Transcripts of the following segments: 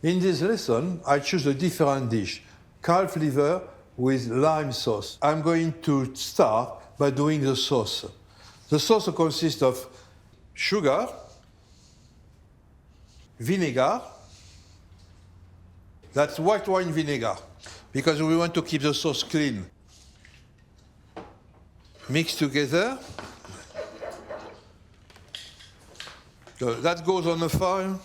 In this lesson, I choose a different dish, calf liver with lime sauce. I'm going to start by doing the sauce. The sauce consists of sugar, vinegar, that's white wine vinegar, because we want to keep the sauce clean. Mix together. So that goes on the fire.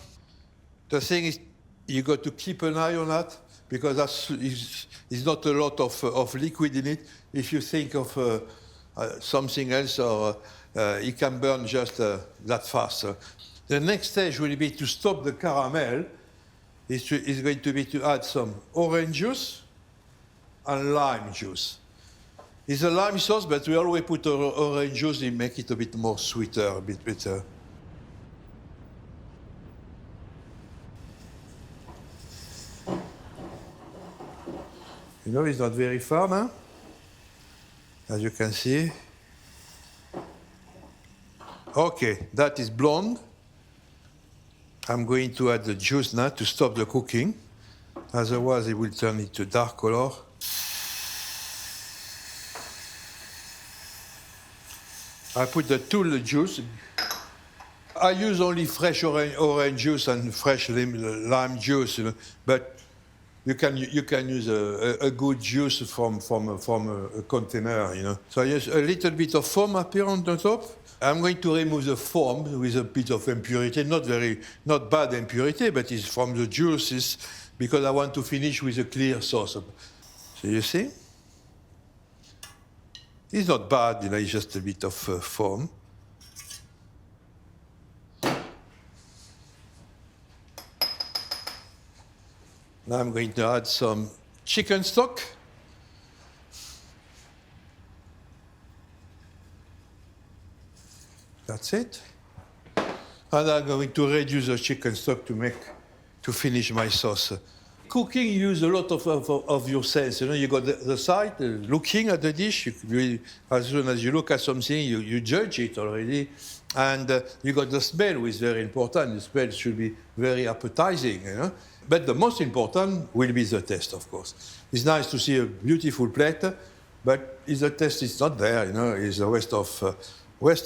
The thing is, you got to keep an eye on that, because there's not a lot of liquid in it. If you think of something else, or it can burn just that fast. The next stage will be to stop the caramel. Is going to be to add some orange juice and lime juice. It's a lime sauce, but we always put orange juice to make it a bit more sweeter, a bit better. You know, it's not very far now, as you can see. Okay, that is blonde. I'm going to add the juice now to stop the cooking. Otherwise, it will turn into dark color. I put the juice. I use only fresh orange juice and fresh lime juice, you know, but you can use a good juice from a container, you know. So I use a little bit of foam up here on the top. I'm going to remove the foam with a bit of impurity, not bad impurity, but it's from the juices, because I want to finish with a clear sauce. So you see? It's not bad, you know, it's just a bit of foam. Now I'm going to add some chicken stock. That's it. And I'm going to reduce the chicken stock to finish my sauce. Cooking, you use a lot of your sense. You know, you got the sight, looking at the dish. As soon as you look at something, you judge it already. And you got the smell, which is very important. The smell should be very appetizing, you know. But the most important will be the taste, of course. It's nice to see a beautiful plate, but if the taste is not there, you know, it's a waste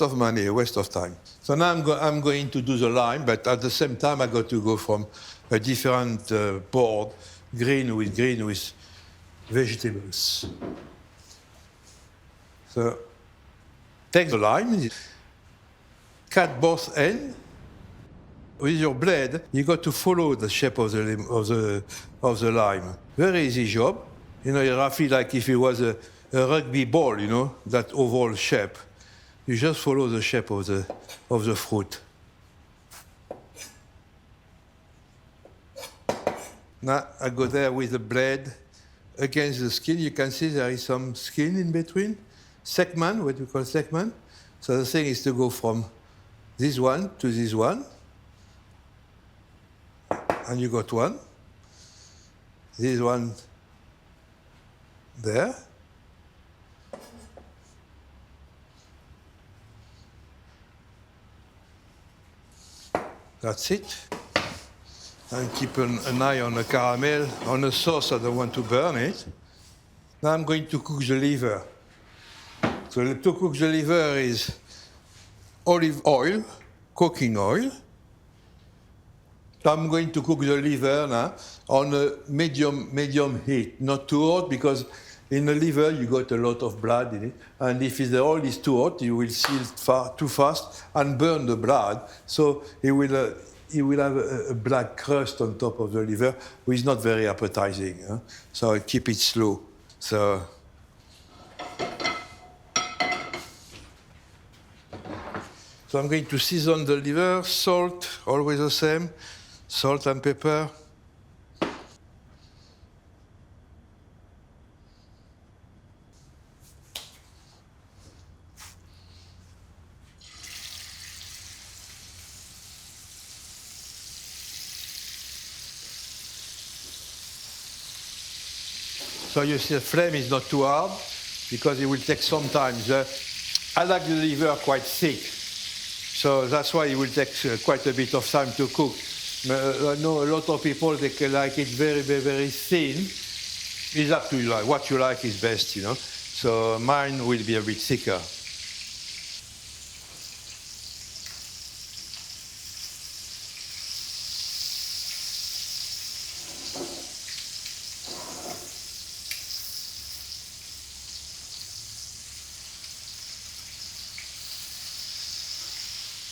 of money, a waste of time. So now I'm going to do the lime, but at the same time I got to go from a different board, green with vegetables. So take the lime, cut both ends. With your blade, you got to follow the shape of the lime. Very easy job. You know, roughly like if it was a rugby ball, you know, that oval shape. You just follow the shape of the fruit. Now I go there with the blade against the skin. You can see there is some skin in between. Segment, what we call segment. So the thing is to go from this one to this one. And you got one. This one there. That's it. And keep an eye on the caramel, on the sauce. I don't want to burn it. Now I'm going to cook the liver. So to cook the liver is olive oil, cooking oil. I'm going to cook the liver now on a medium heat, not too hot, because in the liver you got a lot of blood in it, and if the oil is too hot, you will seal too fast and burn the blood. So it will have a black crust on top of the liver, which is not very appetizing. Huh? So I keep it slow. So I'm going to season the liver, salt, always the same. Salt and pepper. So you see the flame is not too hard, because it will take some time. I like the liver quite thick, so that's why it will take quite a bit of time to cook. I know a lot of people, they can like it very, very, very thin. It's up to you, like what you like is best, you know. So mine will be a bit thicker.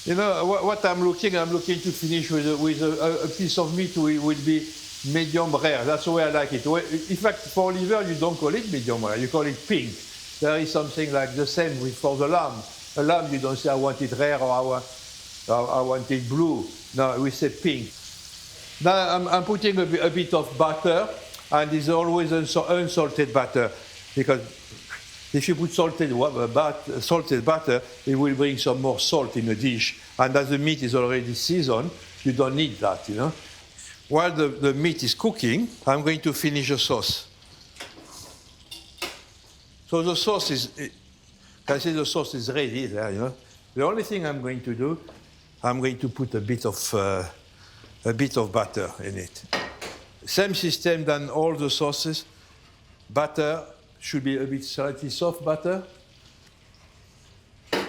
You know, what I'm looking to finish with a piece of meat will be medium rare. That's the way I like it. In fact, for liver, you don't call it medium rare, you call it pink. There is something like the same for the lamb. A lamb, you don't say, I want it rare or I want it blue. No, we say pink. Now I'm putting a bit of butter, and it's always unsalted butter, because if you put salted butter, it will bring some more salt in the dish. And as the meat is already seasoned, you don't need that, you know. While the meat is cooking, I'm going to finish the sauce. So the sauce is, can I say the sauce is ready there, you know. The only thing I'm going to do, I'm going to put a bit of butter in it. Same system than all the sauces. Butter should be a bit slightly soft butter. Then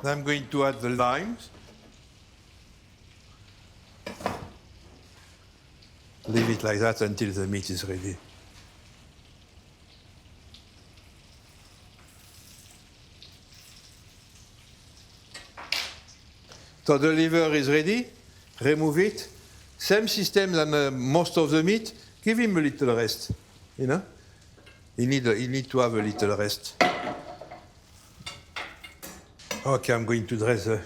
I'm going to add the limes. Leave it like that until the meat is ready. So the liver is ready. Remove it. Same system than most of the meat. Give him a little rest, you know. He need to have a little rest. Okay, I'm going to dress the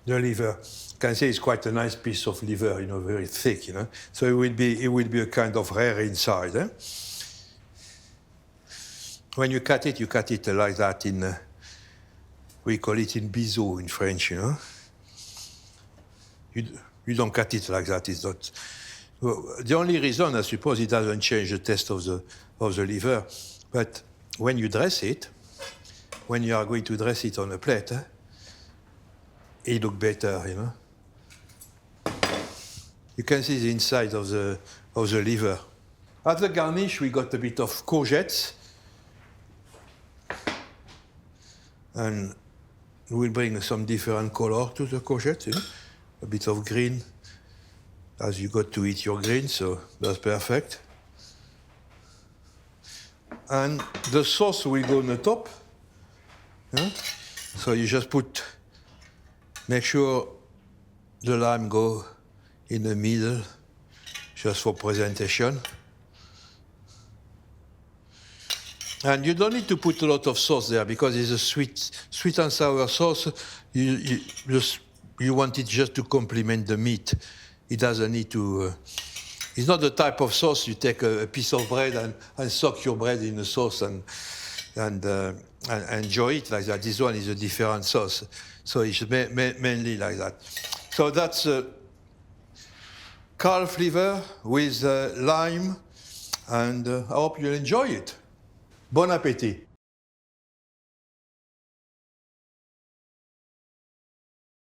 liver. You can say it's quite a nice piece of liver, you know, very thick, you know. So it will be a kind of rare inside. Eh? When you cut it like that in, we call it in biseau in French, you know. You don't cut it like that. It's not. Well, the only reason, I suppose, it doesn't change the taste of the liver. But when you dress it, when you are going to dress it on a plate, it looks better, you know. You can see the inside of the liver. As a garnish, we got a bit of courgettes, and we'll bring some different color to the courgettes, you know? A bit of green, as you got to eat your green, so that's perfect. And the sauce will go on the top. Yeah? So you just make sure the lime go in the middle, just for presentation. And you don't need to put a lot of sauce there, because it's a sweet and sour sauce. You want it just to complement the meat. It doesn't need to. It's not the type of sauce you take a piece of bread and soak your bread in the sauce and enjoy it like that. This one is a different sauce, so it's mainly like that. So that's calf liver with lime, and I hope you'll enjoy it. Bon appétit.